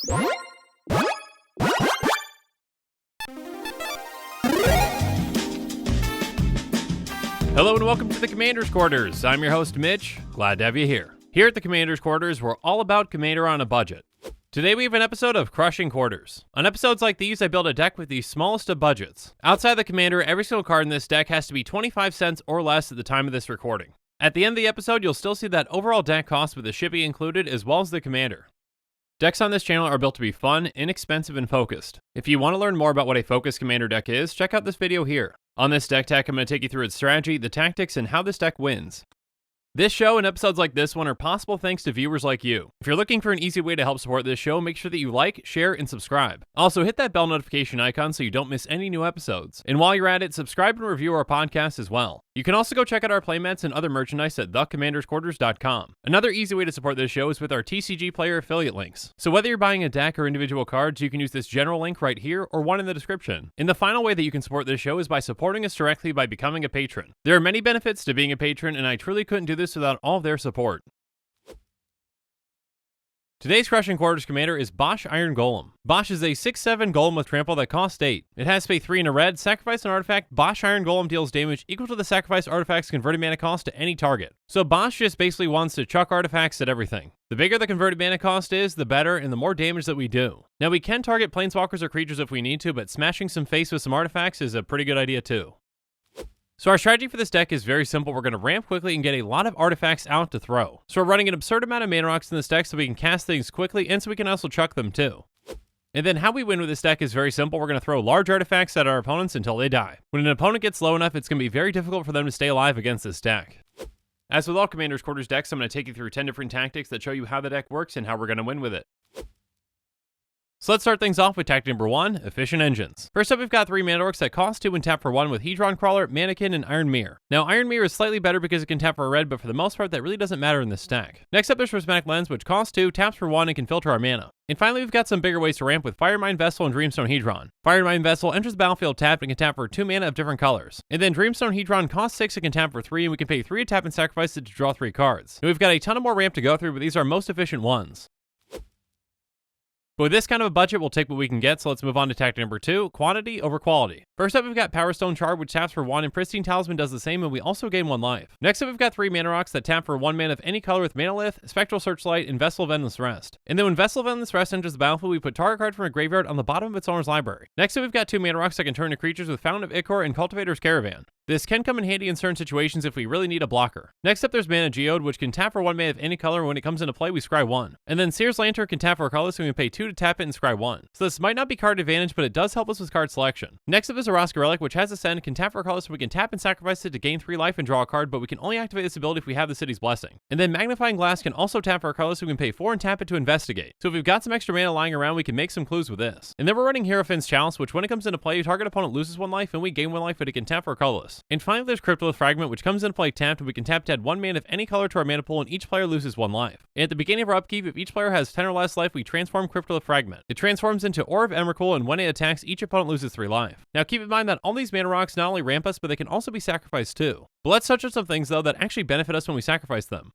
Hello and welcome to the Commander's Quarters. I'm your host Mitch, glad to have you here. Here at the Commander's Quarters, we're all about Commander on a budget. Today we have an episode of Crushing Quarters. On episodes like these, I build a deck with the smallest of budgets. Outside the Commander, every single card in this deck has to be 25 cents or less at the time of this recording. At the end of the episode, you'll still see that overall deck cost with the shipping included as well as the Commander. Decks on this channel are built to be fun, inexpensive, and focused. If you want to learn more about what a focused Commander deck is, check out this video here. On this deck tech, I'm going to take you through its strategy, the tactics, and how this deck wins. This show and episodes like this one are possible thanks to viewers like you. If you're looking for an easy way to help support this show, make sure that you like, share, and subscribe. Also, hit that bell notification icon so you don't miss any new episodes. And while you're at it, subscribe and review our podcast as well. You can also go check out our playmats and other merchandise at thecommandersquarters.com. Another easy way to support this show is with our TCGplayer affiliate links. So whether you're buying a deck or individual cards, you can use this general link right here or one in the description. And the final way that you can support this show is by supporting us directly by becoming a patron. There are many benefits to being a patron, and I truly couldn't do this without all of their support. Today's Crushing Quarters Commander is Bosh Iron Golem. Bosh is a 6/7 Golem with trample that costs 8. It has to pay 3 and a red, sacrifice an artifact. Bosh Iron Golem deals damage equal to the sacrifice artifact's converted mana cost to any target. So Bosh just basically wants to chuck artifacts at everything. The bigger the converted mana cost is, the better, and the more damage that we do. Now we can target planeswalkers or creatures if we need to, but smashing some face with some artifacts is a pretty good idea too. So our strategy for this deck is very simple. We're going to ramp quickly and get a lot of artifacts out to throw. So we're running an absurd amount of mana rocks in this deck so we can cast things quickly and so we can also chuck them too. And then how we win with this deck is very simple. We're going to throw large artifacts at our opponents until they die. When an opponent gets low enough, it's going to be very difficult for them to stay alive against this deck. As with all Commander's Quarters decks, I'm going to take you through 10 different tactics that show you how the deck works and how we're going to win with it. So let's start things off with tactic number 1, Efficient Engines. First up, we've got 3 mana orcs that cost 2 and tap for 1 with Hedron Crawler, Mannequin, and Iron Mirror. Now, Iron Mirror is slightly better because it can tap for a red, but for the most part, that really doesn't matter in this stack. Next up, there's Prismatic Lens, which costs 2, taps for 1, and can filter our mana. And finally, we've got some bigger ways to ramp with Firemind Vessel and Dreamstone Hedron. Firemind Vessel enters the battlefield tapped and can tap for 2 mana of different colors. And then Dreamstone Hedron costs 6 and can tap for 3, and we can pay 3 to tap and sacrifice it to draw 3 cards. Now, we've got a ton of more ramp to go through, but these are our most efficient ones. But with this kind of a budget, we'll take what we can get, so let's move on to tactic number 2, quantity over quality. First up, we've got Power Stone Shard, which taps for 1, and Pristine Talisman does the same, and we also gain 1 life. Next up, we've got 3 mana rocks that tap for 1 mana of any color with Manalith, Spectral Searchlight, and Vessel of Endless Rest. And then when Vessel of Endless Rest enters the battlefield, we put target card from a graveyard on the bottom of its owner's library. Next up, we've got 2 mana rocks that can turn to creatures with Fountain of Ichor and Cultivator's Caravan. This can come in handy in certain situations if we really need a blocker. Next up, there's Mana Geode, which can tap for 1 mana of any color, and when it comes into play, we scry 1. And then Seer's Lantern can tap for a color, so we can pay 2 to tap it and scry 1. So this might not be card advantage, but it does help us with card selection. Next up is Araska Relic, which has Ascend, can tap for a color, so we can tap and sacrifice it to gain 3 life and draw a card, but we can only activate this ability if we have the City's Blessing. And then Magnifying Glass can also tap for a color, so we can pay 4 and tap it to investigate. So if we've got some extra mana lying around, we can make some clues with this. And then we're running Hierophant's Chalice, which when it comes into play, target opponent loses 1 life and we gain 1 life, but it can tap for a colorless. And finally, there's Cryptolith Fragment, which comes into play tapped, and we can tap to add 1 mana of any color to our mana pool, and each player loses 1 life. And at the beginning of our upkeep, if each player has 10 or less life, we transform Cryptolith Fragment. It transforms into Ore of Emrakul, and when it attacks, each opponent loses 3 life. Now keep in mind that all these mana rocks not only ramp us, but they can also be sacrificed too. But let's touch on some things though that actually benefit us when we sacrifice them.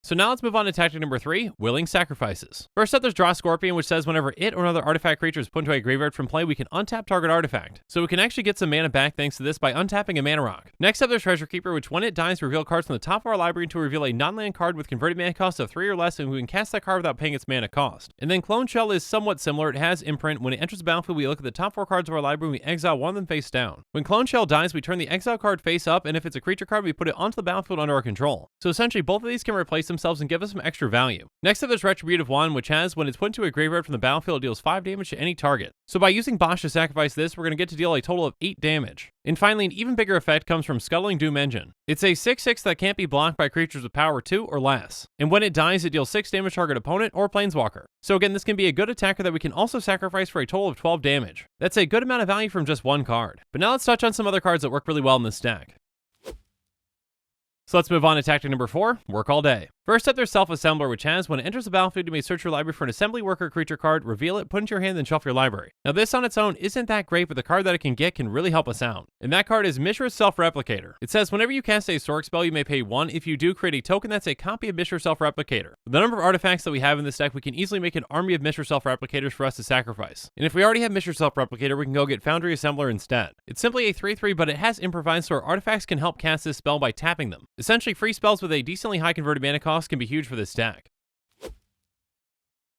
So now let's move on to tactic number 3, Willing Sacrifices. First up, there's Draw Scorpion, which says whenever it or another artifact creature is put into a graveyard from play, we can untap target artifact. So we can actually get some mana back thanks to this by untapping a mana rock. Next up, there's Treasure Keeper, which when it dies, reveal cards from the top of our library to reveal a non-land card with converted mana cost of 3 or less, and we can cast that card without paying its mana cost. And then Clone Shell is somewhat similar. It has Imprint. When it enters the battlefield, we look at the top 4 cards of our library and we exile 1 of them face down. When Clone Shell dies, we turn the exile card face up, and if it's a creature card, we put it onto the battlefield under our control. So essentially, both of these can replace themselves and give us some extra value. Next up, there's Retributive Wand, which has, when it's put into a graveyard from the battlefield, it deals 5 damage to any target. So by using Bosh to sacrifice this, we're going to get to deal a total of 8 damage. And finally, an even bigger effect comes from Scuttling Doom Engine. It's a 6/6 that can't be blocked by creatures with power 2 or less. And when it dies, it deals 6 damage to target opponent or planeswalker. So again, this can be a good attacker that we can also sacrifice for a total of 12 damage. That's a good amount of value from just 1 card. But now let's touch on some other cards that work really well in this deck. So let's move on to tactic number 4, work all day. First up, there's Self-Assembler, which has, when it enters the battlefield, you may search your library for an assembly worker creature card, reveal it, put it into your hand, then shuffle your library. Now this on its own isn't that great, but the card that it can get can really help us out. And that card is Mishra's Self-Replicator. It says whenever you cast a historic spell, you may pay 1. If you do, create a token that's a copy of Mishra's Self-Replicator. With the number of artifacts that we have in this deck, we can easily make an army of Mishra's Self-Replicators for us to sacrifice. And if we already have Mishra's Self-Replicator, we can go get Foundry Assembler instead. It's simply a 3/3, but it has Improvise, so our artifacts can help cast this spell by tapping them. Essentially, free spells with a decently high converted mana cost can be huge for this deck.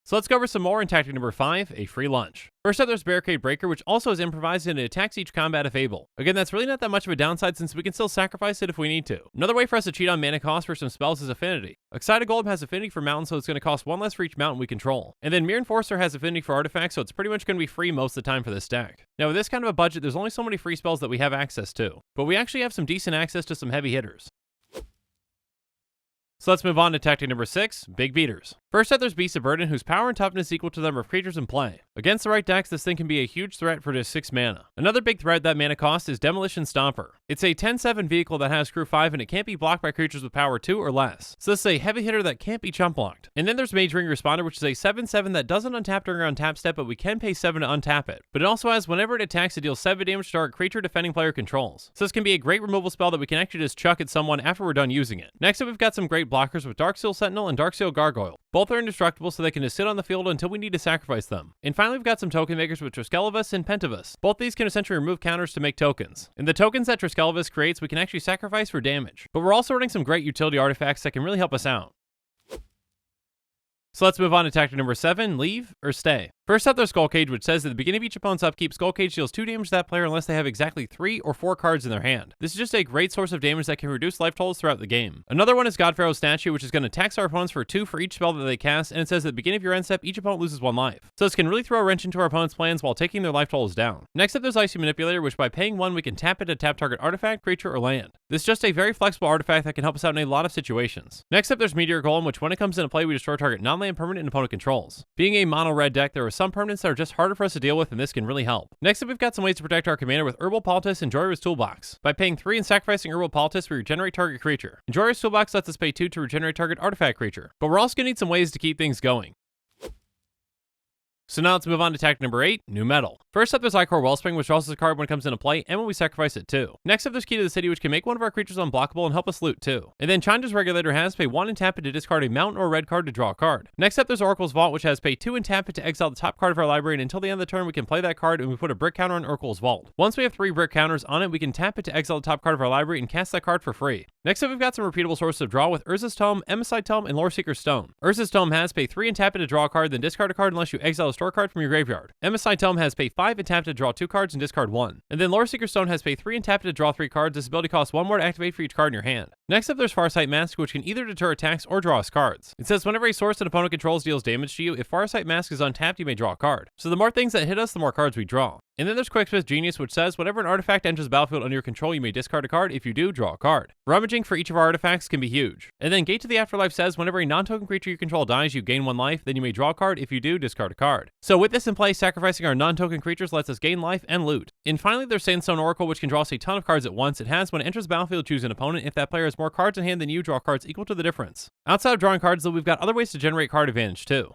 So let's go over some more in tactic number 5, a free lunch. First up, there's Barricade Breaker, which also is improvised and it attacks each combat if able. Again, that's really not that much of a downside since we can still sacrifice it if we need to. Another way for us to cheat on mana cost for some spells is Affinity. Excited Golem has Affinity for mountains, so it's going to cost 1 less for each mountain we control. And then Mirror Enforcer has Affinity for artifacts, so it's pretty much going to be free most of the time for this deck. Now with this kind of a budget, there's only so many free spells that we have access to, but we actually have some decent access to some heavy hitters. So let's move on to tactic number 6, Big Beaters. First up, there's Beast of Burden, whose power and toughness is equal to the number of creatures in play. Against the right decks, this thing can be a huge threat for just 6 mana. Another big threat that mana cost is Demolition Stomper. It's a 10/7 vehicle that has crew 5 and it can't be blocked by creatures with power 2 or less. So this is a heavy hitter that can't be chump blocked. And then there's Mage Ring Responder, which is a 7/7 that doesn't untap during our untap step, but we can pay 7 to untap it. But it also has, whenever it attacks, it deals 7 damage to target creature defending player controls. So this can be a great removal spell that we can actually just chuck at someone after we're done using it. Next up, we've got some great blockers with Darksteel Sentinel and Darksteel Gargoyle. Both are indestructible, so they can just sit on the field until we need to sacrifice them. And finally, we've got some token makers with Triskelivus and Pentavus. Both these can essentially remove counters to make tokens. And the tokens that Triskelivus creates, we can actually sacrifice for damage. But we're also running some great utility artifacts that can really help us out. So let's move on to tactic number 7, leave or stay. First up, there's Skull Cage, which says at the beginning of each opponent's upkeep, Skull Cage deals 2 damage to that player unless they have exactly 3 or 4 cards in their hand. This is just a great source of damage that can reduce life totals throughout the game. Another one is Godpharaoh's Statue, which is going to tax our opponents for 2 for each spell that they cast, and it says at the beginning of your end step, each opponent loses 1 life. So this can really throw a wrench into our opponent's plans while taking their life totals down. Next up, there's Icy Manipulator, which by paying 1, we can tap it to tap target artifact, creature, or land. This is just a very flexible artifact that can help us out in a lot of situations. Next up, there's Meteor Golem, which when it comes into play, we destroy target non-land permanent and opponent controls. Being a mono-red deck, there are some permanents that are just harder for us to deal with, and this can really help. Next up, we've got some ways to protect our commander with Herbal Poultice and Joyr's Toolbox. By paying 3 and sacrificing Herbal Poultice, we regenerate target creature. And Joyr's Toolbox lets us pay 2 to regenerate target artifact creature. But we're also going to need some ways to keep things going. So now let's move on to tactic number 8, New Metal. First up, there's Icor Wellspring, which draws us a card when it comes into play and when we sacrifice it too. Next up, there's Key to the City, which can make one of our creatures unblockable and help us loot too. And then Chandra's Regulator has pay 1 and tap it to discard a mountain or a red card to draw a card. Next up, there's Oracle's Vault, which has pay 2 and tap it to exile the top card of our library, and until the end of the turn, we can play that card and we put a brick counter on Oracle's Vault. Once we have 3 brick counters on it, we can tap it to exile the top card of our library and cast that card for free. Next up, we've got some repeatable sources of draw with Urza's Tome, Emissite Tome, and Loreseeker's Stone. Urza's Tome has pay 3 and tap it to draw a card, then discard a card unless you exile a store card from your graveyard. Emissite Tome has pay 5 and tap to draw 2 cards and discard 1. And then Loreseeker's Stone has pay 3 and tap to draw 3 cards. This ability costs 1 more to activate for each card in your hand. Next up, there's Farsight Mask, which can either deter attacks or draw us cards. It says whenever a source an opponent controls deals damage to you, if Farsight Mask is untapped, you may draw a card. So the more things that hit us, the more cards we draw. And then there's Quicksmith Genius, which says whenever an artifact enters the battlefield under your control, you may discard a card. If you do, draw a card. Rummaging for each of our artifacts can be huge. And then Gate to the Afterlife says whenever a non-token creature you control dies, you gain 1 life, then you may draw a card. If you do, discard a card. So with this in play, sacrificing our non-token creatures lets us gain life and loot. And finally, there's Sandstone Oracle, which can draw us a ton of cards at once. It has when it enters the battlefield, choose an opponent. If that player has more cards in hand than you, draw cards equal to the difference. Outside of drawing cards, though, we've got other ways to generate card advantage too.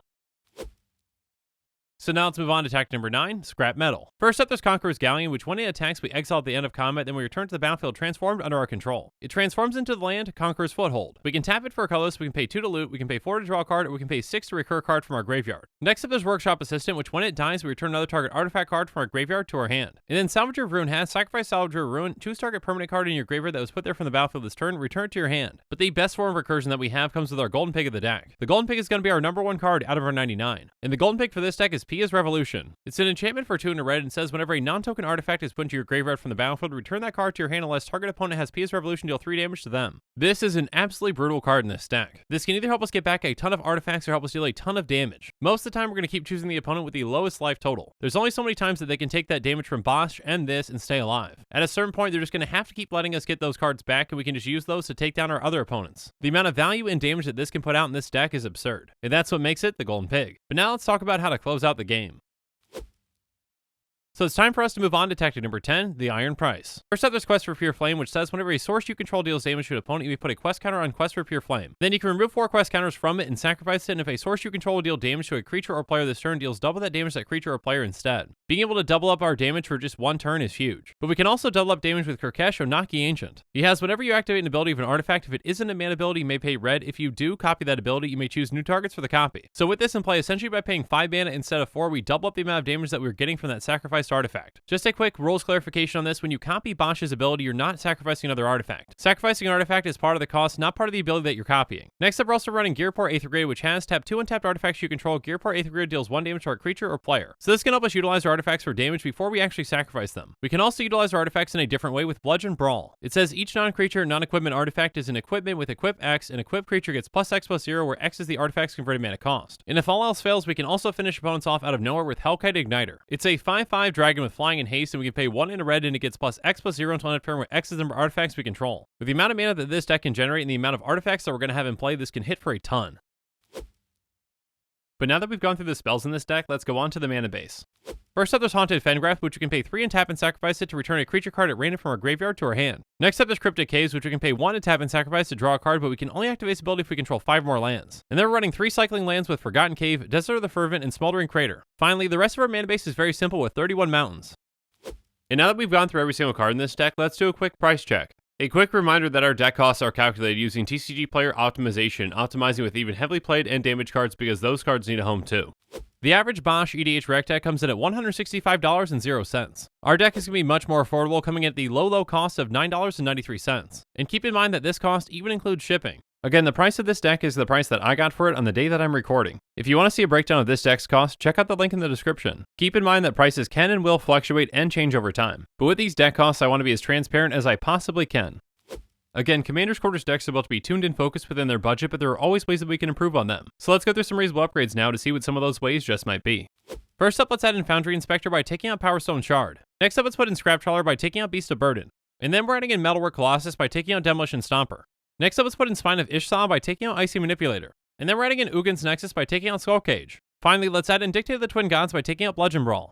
So now let's move on to tactic number 9, Scrap Metal. First up, there's Conqueror's Galleon, which when it attacks, we exile at the end of combat, then we return to the battlefield transformed under our control. It transforms into the land, Conqueror's Foothold. We can tap it for a colorless, we can pay 2 to loot, we can pay 4 to draw a card, or we can pay 6 to recur a card from our graveyard. Next up, there's Workshop Assistant, which when it dies, we return another target artifact card from our graveyard to our hand. And then Salvager of Ruin has sacrifice Salvager of Ruin, choose target permanent card in your graveyard that was put there from the battlefield this turn, return it to your hand. But the best form of recursion that we have comes with our Golden Pig of the deck. The Golden Pig is going to be our number 1 card out of our 99. And the Golden Pig for this deck is Pia's Revolution. It's an enchantment for 2 and a red and says whenever a non-token artifact is put into your graveyard from the battlefield, return that card to your hand unless target opponent has Pia's Revolution, deal 3 damage to them. This is an absolutely brutal card in this deck. This can either help us get back a ton of artifacts or help us deal a ton of damage. Most of the time, we're going to keep choosing the opponent with the lowest life total. There's only so many times that they can take that damage from Bosh and this and stay alive. At a certain point, they're just going to have to keep letting us get those cards back, and we can just use those to take down our other opponents. The amount of value and damage that this can put out in this deck is absurd, and that's what makes it the Golden Pig. But now let's talk about how to close out the game. So it's time for us to move on to tactic number 10, the Iron Price. First up, there's Quest for Pure Flame, which says whenever a source you control deals damage to an opponent, you may put a quest counter on Quest for Pure Flame. Then you can remove 4 quest counters from it and sacrifice it, and if a source you control will deal damage to a creature or player this turn, deals double that damage to that creature or player instead. Being able to double up our damage for just one turn is huge. But we can also double up damage with Kirkesh or Naki Ancient. He has whenever you activate an ability of an artifact, if it isn't a mana ability, you may pay red. If you do copy that ability, you may choose new targets for the copy. So with this in play, essentially by paying 5 mana instead of 4, we double up the amount of damage that we're getting from that sacrificed artifact. Just a quick rules clarification on this: when you copy Bosh's ability, you're not sacrificing another artifact. Sacrificing an artifact is part of the cost, not part of the ability that you're copying. Next up, we're also running Gearport Aether Grade, which has tap 2 untapped artifacts you control. Gearport Aether Grade deals 1 damage to our creature or player. So this can help us utilize our artifacts for damage before we actually sacrifice them. We can also utilize our artifacts in a different way with Bludgeon Brawl. It says each non-creature, non-equipment artifact is an equipment with equip X. An equipped creature gets +X+0, where X is the artifact's converted mana cost. And if all else fails, we can also finish opponents off out of nowhere with Hellkite Igniter. It's a 5/5 dragon with flying and haste, and we can pay 1 in a red and it gets +X+0 until end of turn, where X is the number of artifacts we control. With the amount of mana that this deck can generate and the amount of artifacts that we're going to have in play, this can hit for a ton. But now that we've gone through the spells in this deck, let's go on to the mana base. First up, there's Haunted Fengraf, which we can pay 3 and tap and sacrifice it to return a creature card at random from our graveyard to our hand. Next up, there's Cryptic Caves, which we can pay 1 and tap and sacrifice to draw a card, but we can only activate this ability if we control 5 more lands. And then we're running 3 cycling lands with Forgotten Cave, Desert of the Fervent, and Smoldering Crater. Finally, the rest of our mana base is very simple with 31 mountains. And now that we've gone through every single card in this deck, let's do a quick price check. A quick reminder that our deck costs are calculated using TCGplayer optimization, optimizing with even heavily played and damaged cards because those cards need a home too. The average Bosh EDH rec deck comes in at $165.00. Our deck is going to be much more affordable, coming at the low cost of $9.93. And keep in mind that this cost even includes shipping. Again, the price of this deck is the price that I got for it on the day that I'm recording. If you want to see a breakdown of this deck's cost, check out the link in the description. Keep in mind that prices can and will fluctuate and change over time. But with these deck costs, I want to be as transparent as I possibly can. Again, Commander's Quarters decks are about to be tuned and focused within their budget, but there are always ways that we can improve on them. So let's go through some reasonable upgrades now to see what some of those ways just might be. First up, let's add in Foundry Inspector by taking out Power Stone Shard. Next up, let's put in Scrap Trawler by taking out Beast of Burden. And then we're adding in Metalwork Colossus by taking out Demolition Stomper. Next up, let's put in Spine of Ishsaw by taking out Icy Manipulator. And then we're adding in Ugin's Nexus by taking out Skull Cage. Finally, let's add in Dictate of the Twin Gods by taking out Bludgeon Brawl.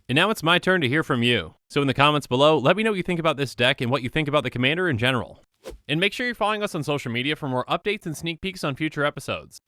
And now it's my turn to hear from you. So in the comments below, let me know what you think about this deck and what you think about the Commander in general. And make sure you're following us on social media for more updates and sneak peeks on future episodes.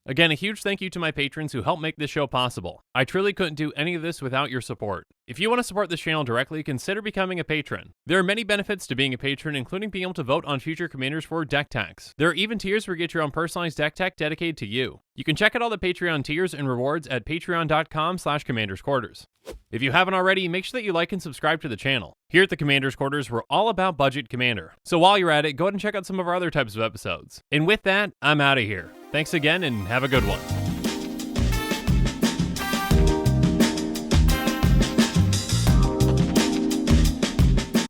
Again, a huge thank you to my patrons who help make this show possible. I truly couldn't do any of this without your support. If you want to support this channel directly, consider becoming a patron. There are many benefits to being a patron, including being able to vote on future commanders for deck tags. There are even tiers where you get your own personalized deck tag dedicated to you. You can check out all the Patreon tiers and rewards at patreon.com/commandersquarters. If you haven't already, make sure that you like and subscribe to the channel. Here at the Commander's Quarters, we're all about budget Commander. So while you're at it, go ahead and check out some of our other types of episodes. And with that, I'm out of here. Thanks again and have a good one.